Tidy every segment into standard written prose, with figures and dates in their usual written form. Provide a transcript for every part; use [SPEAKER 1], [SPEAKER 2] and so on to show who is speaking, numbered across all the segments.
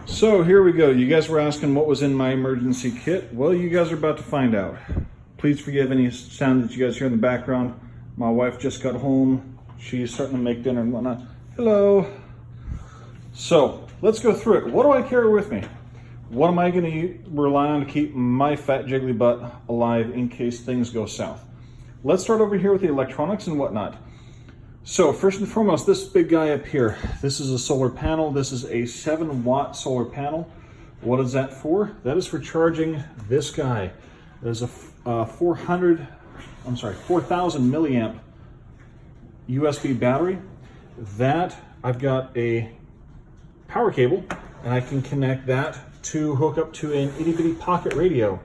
[SPEAKER 1] So here we go. You guys were asking what was in my emergency kit. Well, you guys are about to find out. Please forgive any sound that you guys hear in the background. My wife just got home. She's starting to make dinner and whatnot. Hello. So let's go through it. What do I carry with me? What am I going to rely on to keep my fat jiggly butt alive in case things go south? Let's start over here with the electronics and whatnot. So first and foremost, this big guy up here, this is a solar panel. This is a 7-watt solar panel. What is that for? That is for charging this guy. There's a 4,000 milliamp USB battery. That I've got a power cable, and I can connect that to hook up to an itty bitty pocket radio.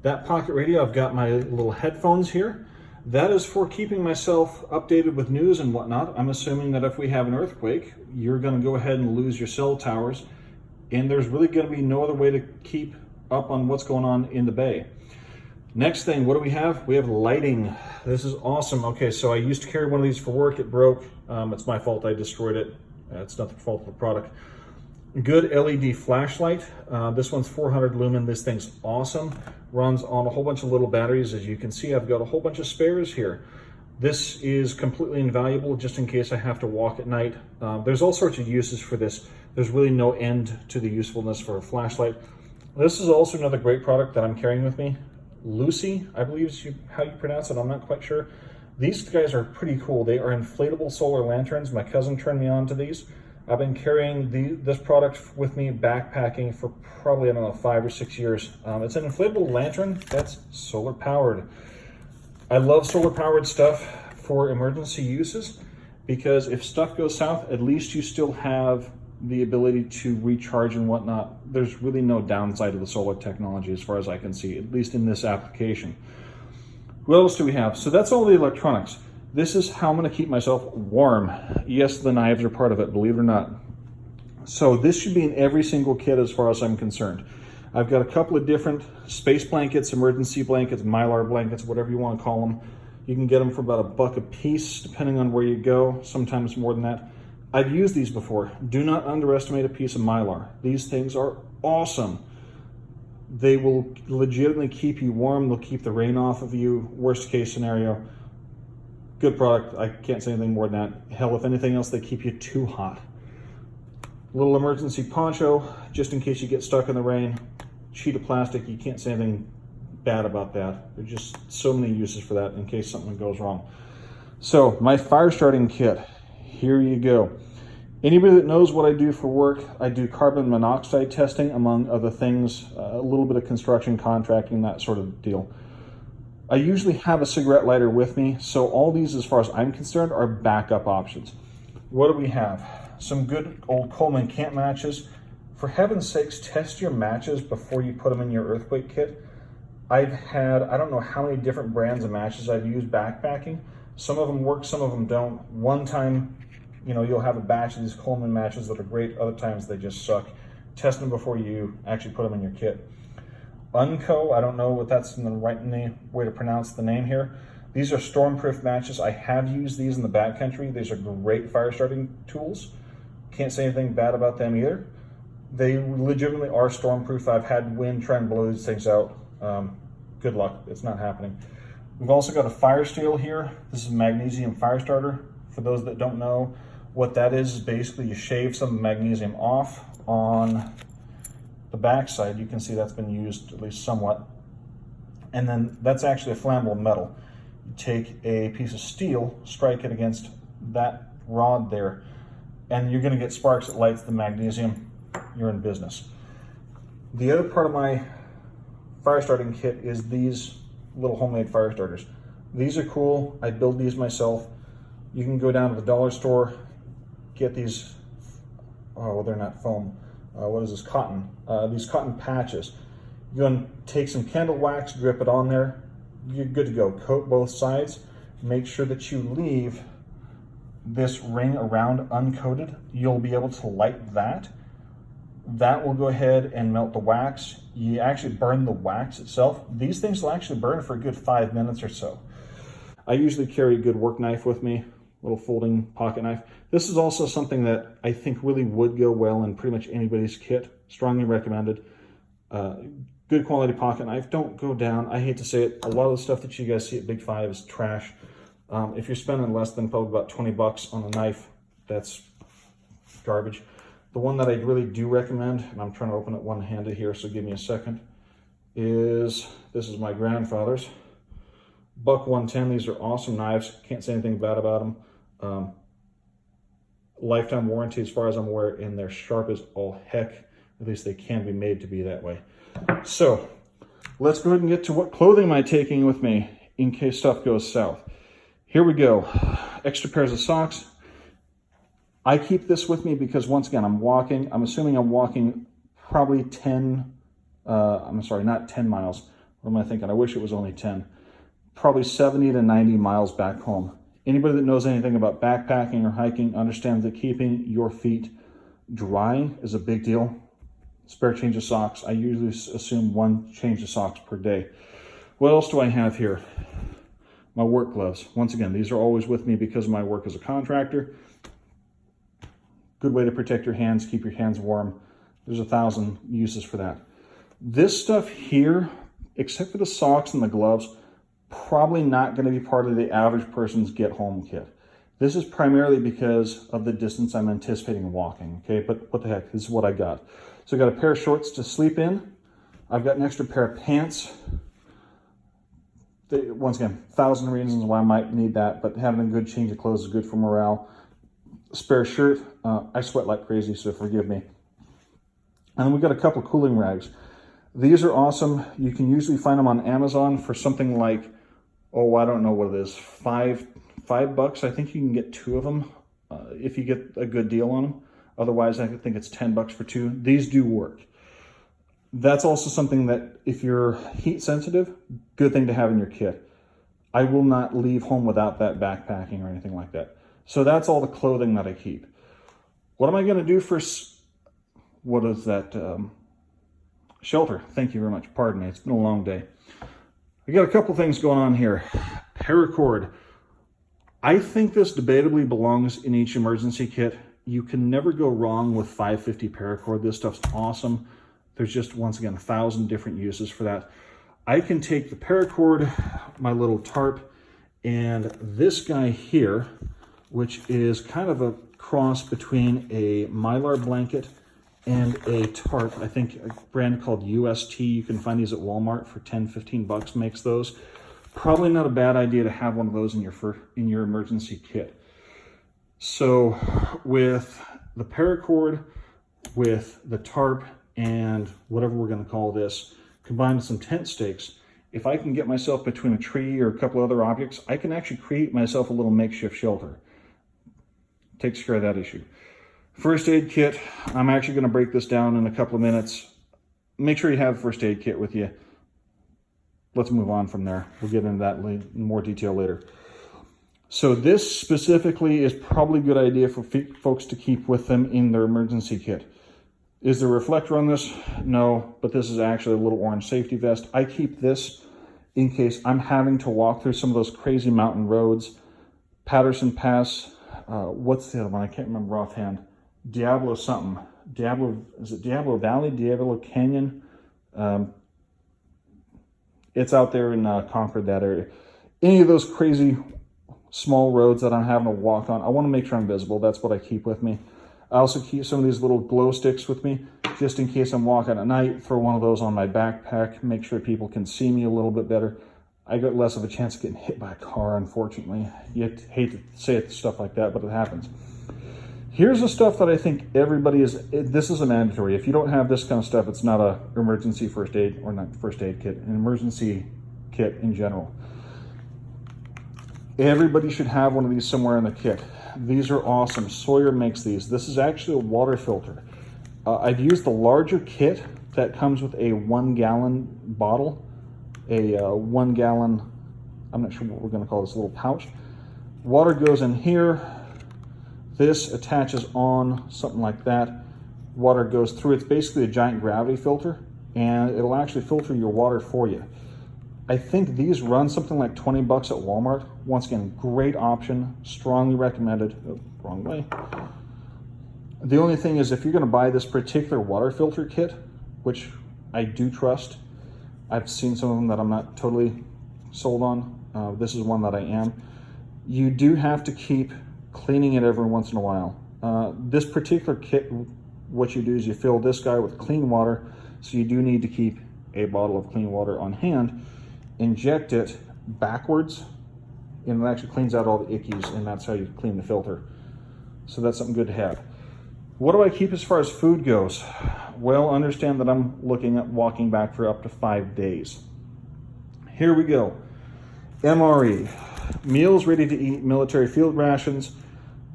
[SPEAKER 1] That pocket radio, I've got my little headphones here. That is for keeping myself updated with news and whatnot. I'm assuming that if we have an earthquake, you're going to go ahead and lose your cell towers, and there's really going to be no other way to keep up on what's going on in the bay. Next thing, what do we have? We have lighting. This is awesome. Okay, so I used to carry one of these for work. It broke. It's my fault. I destroyed it. It's not the fault of the product. Good LED flashlight. This one's 400 lumen. This thing's awesome. Runs on a whole bunch of little batteries. As you can see, I've got a whole bunch of spares here. This is completely invaluable just in case I have to walk at night. There's all sorts of uses for this. There's really no end to the usefulness for a flashlight. This is also another great product that I'm carrying with me. Lucy, I believe is how you pronounce it. I'm not quite sure. These guys are pretty cool. They are inflatable solar lanterns. My cousin turned me on to these. I've been carrying this product with me backpacking for probably, I don't know, 5 or 6 years. It's an inflatable lantern that's solar powered. I love solar powered stuff for emergency uses because if stuff goes south, at least you still have the ability to recharge and whatnot. There's really no downside to the solar technology as far as I can see, at least in this application. What else do we have? So that's all the electronics. This is how I'm going to keep myself warm. Yes, the knives are part of it, believe it or not. So this should be in every single kit as far as I'm concerned. I've got a couple of different space blankets, emergency blankets, mylar blankets, whatever you want to call them. You can get them for about $1 a piece, depending on where you go, sometimes more than that. I've used these before. Do not underestimate a piece of mylar. These things are awesome. They will legitimately keep you warm. They'll keep the rain off of you, worst case scenario. Good product. I can't say anything more than that. Hell, if anything else, they keep you too hot. Little emergency poncho, just in case you get stuck in the rain. Sheet of plastic, you can't say anything bad about that. There's just so many uses for that in case something goes wrong. So, my fire starting kit, here you go. Anybody that knows what I do for work, I do carbon monoxide testing, among other things, a little bit of construction contracting, that sort of deal. I usually have a cigarette lighter with me, so all these, as far as I'm concerned, are backup options. What do we have? Some good old Coleman camp matches. For heaven's sakes, test your matches before you put them in your earthquake kit. I've had, I don't know how many different brands of matches I've used backpacking. Some of them work, some of them don't. One time, you'll have a batch of these Coleman matches that are great. Other times they just suck. Test them before you actually put them in your kit. Unco, I don't know what that's in the right way to pronounce the name here. These are stormproof matches. I have used these in the backcountry. These are great fire starting tools. Can't say anything bad about them either. They legitimately are stormproof. I've had wind try and blow these things out. Good luck, it's not happening. We've also got a fire steel here. This is a magnesium fire starter. For those that don't know, what that is basically you shave some magnesium off on the back side. You can see that's been used at least somewhat. And then that's actually a flammable metal. You take a piece of steel, strike it against that rod there, and you're going to get sparks that lights the magnesium. You're in business. The other part of my fire starting kit is these little homemade fire starters. These are cool. I build these myself. You can go down to the dollar store, get these, oh, they're not foam. What is this, cotton? These cotton patches. You're going to take some candle wax, drip it on there. You're good to go. Coat both sides. Make sure that you leave this ring around uncoated. You'll be able to light that. That will go ahead and melt the wax. You actually burn the wax itself. These things will actually burn for a good 5 minutes or so. I usually carry a good work knife with me. little folding pocket knife. This is also something that I think really would go well in pretty much anybody's kit. Strongly recommended. Good quality pocket knife. Don't go down. I hate to say it. A lot of the stuff that you guys see at Big Five is trash. If you're spending less than probably about 20 bucks on a knife, that's garbage. The one that I really do recommend, and I'm trying to open it one-handed here, so give me a second, this is my grandfather's. Buck 110. These are awesome knives. Can't say anything bad about them. Lifetime warranty as far as I'm aware, and they're sharp as all heck. At least they can be made to be that way. So let's go ahead and get to what clothing am I taking with me in case stuff goes south. Here we go. Extra pairs of socks. I keep this with me because once again, I'm walking. I'm assuming I'm walking probably 10, I'm sorry, not 10 miles. What am I thinking? I wish it was only 10. Probably 70 to 90 miles back home. Anybody that knows anything about backpacking or hiking understands that keeping your feet dry is a big deal. Spare change of socks. I usually assume one change of socks per day. What else do I have here? My work gloves. Once again, these are always with me because of my work as a contractor. Good way to protect your hands, keep your hands warm. There's 1,000 uses for that. This stuff here, except for the socks and the gloves, probably not going to be part of the average person's get home kit. This is primarily because of the distance I'm anticipating walking, okay? But what the heck, this is what I got. So I got a pair of shorts to sleep in. I've got an extra pair of pants. Once again, 1,000 reasons why I might need that, but having a good change of clothes is good for morale. Spare shirt. I sweat like crazy, so forgive me. And then we've got a couple cooling rags. These are awesome. You can usually find them on Amazon for something like, oh, I don't know what it is, $5. I think you can get 2 of them if you get a good deal on them. Otherwise, I think it's 10 bucks for 2. These do work. That's also something that if you're heat sensitive, good thing to have in your kit. I will not leave home without that backpacking or anything like that. So that's all the clothing that I keep. What am I going to do for, what is that? Shelter. Thank you very much. Pardon me. It's been a long day. I got a couple things going on here. Paracord. I think this debatably belongs in each emergency kit. You can never go wrong with 550 paracord. This stuff's awesome. There's just, once again, 1,000 different uses for that. I can take the paracord, my little tarp, and this guy here, which is kind of a cross between a Mylar blanket and a tarp. I think a brand called UST. You can find these at Walmart for 10, 15 bucks, makes those. Probably not a bad idea to have one of those in your emergency kit. So with the paracord, with the tarp, and whatever we're going to call this, combined with some tent stakes, if I can get myself between a tree or a couple other objects, I can actually create myself a little makeshift shelter. Takes care of that issue. First aid kit, I'm actually going to break this down in a couple of minutes. Make sure you have a first aid kit with you. Let's move on from there. We'll get into that in more detail later. So this specifically is probably a good idea for folks to keep with them in their emergency kit. Is there a reflector on this? No, but this is actually a little orange safety vest. I keep this in case I'm having to walk through some of those crazy mountain roads. Patterson Pass, what's the other one? I can't remember offhand. Diablo something. Is it Diablo Valley? Diablo Canyon? It's out there in Concord, that area. Any of those crazy small roads that I'm having to walk on, I want to make sure I'm visible. That's what I keep with me. I also keep some of these little glow sticks with me, just in case I'm walking at night. Throw one of those on my backpack, make sure people can see me a little bit better. I got less of a chance of getting hit by a car, unfortunately. You hate to say it, stuff like that, but it happens. Here's the stuff that I think everybody this is a mandatory. If you don't have this kind of stuff, it's not a emergency first aid, or not first aid kit, an emergency kit in general. Everybody should have one of these somewhere in the kit. These are awesome. Sawyer makes these. This is actually a water filter. I've used the larger kit that comes with a 1 gallon bottle, a 1 gallon, I'm not sure what we're going to call this, little pouch. Water goes in here. This attaches on something like that. Water goes through. It's basically a giant gravity filter, and it'll actually filter your water for you. I think these run something like 20 bucks at Walmart. Once again, great option, strongly recommended. Oh, wrong way. The only thing is, if you're gonna buy this particular water filter kit, which I do trust, I've seen some of them that I'm not totally sold on. This is one that I am. You do have to keep cleaning it every once in a while. This particular kit, what you do is you fill this guy with clean water, so you do need to keep a bottle of clean water on hand, inject it backwards, and it actually cleans out all the ickies, and that's how you clean the filter. So that's something good to have. What do I keep as far as food goes? Well, understand that I'm looking at walking back for up to 5 days. Here we go. MRE, meals ready to eat, military field rations.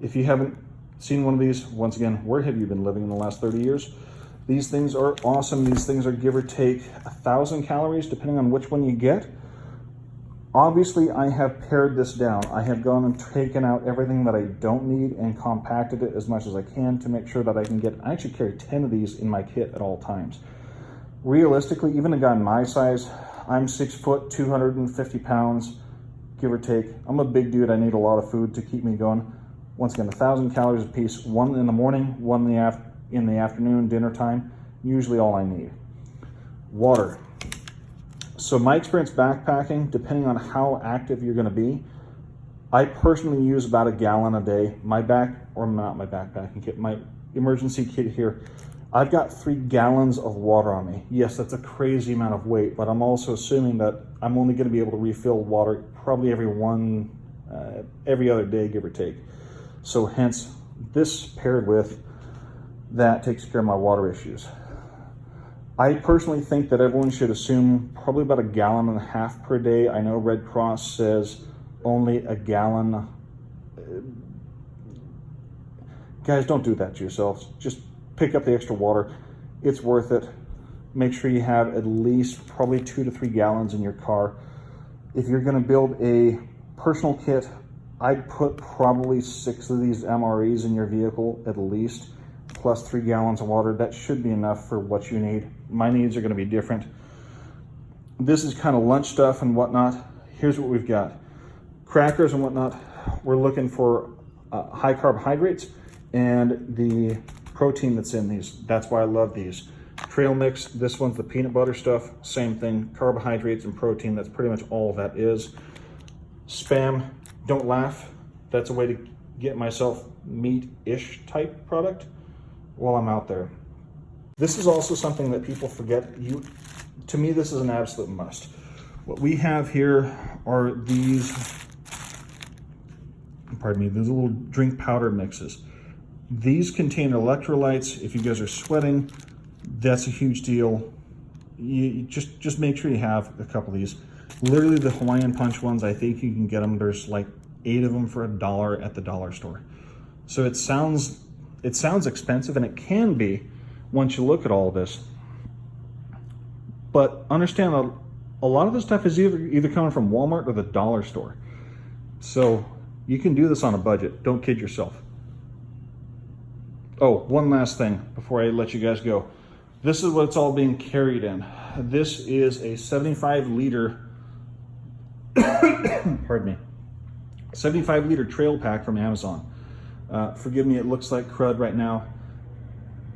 [SPEAKER 1] If you haven't seen one of these, once again, where have you been living in the last 30 years? These things are awesome. These things are give or take 1,000 calories, depending on which one you get. Obviously, I have pared this down. I have gone and taken out everything that I don't need and compacted it as much as I can to make sure that I can get, I actually carry 10 of these in my kit at all times. Realistically, even a guy my size, I'm 6 foot, 250 pounds, give or take. I'm a big dude. I need a lot of food to keep me going. Once again, 1,000 calories a piece, one in the morning, one in the afternoon, dinner time, usually all I need. Water. So my experience backpacking, depending on how active you're gonna be, I personally use about 1 gallon a day. My backpacking kit, my emergency kit here, I've got 3 gallons of water on me. Yes, that's a crazy amount of weight, but I'm also assuming that I'm only gonna be able to refill water probably every other day, give or take. So hence, this paired with that takes care of my water issues. I personally think that everyone should assume probably about 1.5 gallons per day. I know Red Cross says only 1 gallon. Guys, don't do that to yourselves. Just pick up the extra water. It's worth it. Make sure you have at least probably 2 to 3 gallons in your car. If you're gonna build a personal kit, I'd put probably 6 of these MREs in your vehicle at least, plus 3 gallons of water. That should be enough for what you need. My needs are gonna be different. This is kind of lunch stuff and whatnot. Here's what we've got. Crackers and whatnot. We're looking for high carbohydrates and the protein that's in these. That's why I love these. Trail mix, this one's the peanut butter stuff. Same thing, carbohydrates and protein. That's pretty much all that is. Spam, don't laugh. That's a way to get myself meat-ish type product while I'm out there. This is also something that people forget. To me, this is an absolute must. What we have here are these, these little drink powder mixes. These contain electrolytes. If you guys are sweating, that's a huge deal. You just make sure you have a couple of these. Literally the Hawaiian Punch ones, I think you can get them. There's like 8 of them for $1 at the dollar store. So it sounds expensive, and it can be once you look at all of this. But understand a lot of this stuff is either coming from Walmart or the dollar store. So you can do this on a budget. Don't kid yourself. Oh, one last thing before I let you guys go. This is what it's all being carried in. This is a 75-liter, pardon me, 75-liter trail pack from Amazon. Forgive me, it looks like crud right now,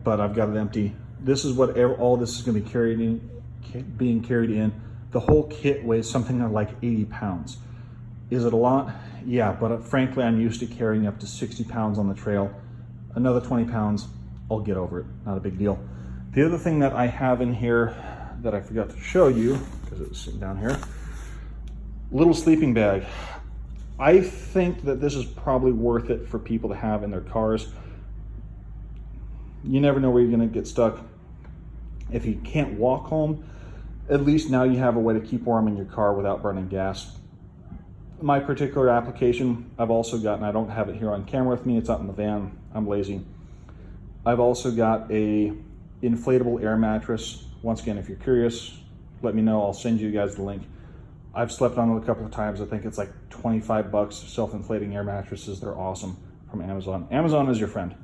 [SPEAKER 1] but I've got it empty. This is what all this is going to be being carried in. The whole kit weighs something like 80 pounds. Is it a lot? Yeah, but frankly, I'm used to carrying up to 60 pounds on the trail. Another 20 pounds, I'll get over it. Not a big deal. The other thing that I have in here that I forgot to show you, because it was sitting down here, little sleeping bag. I think that this is probably worth it for people to have in their cars. You never know where you're gonna get stuck. If you can't walk home, at least now you have a way to keep warm in your car without burning gas. My particular application, I've also got, and I don't have it here on camera with me, it's out in the van, I'm lazy. I've also got a inflatable air mattress. Once again, if you're curious, let me know, I'll send you guys the link. I've slept on it a couple of times. I think it's like 25 bucks, self-inflating air mattresses. They're awesome, from Amazon. Amazon is your friend.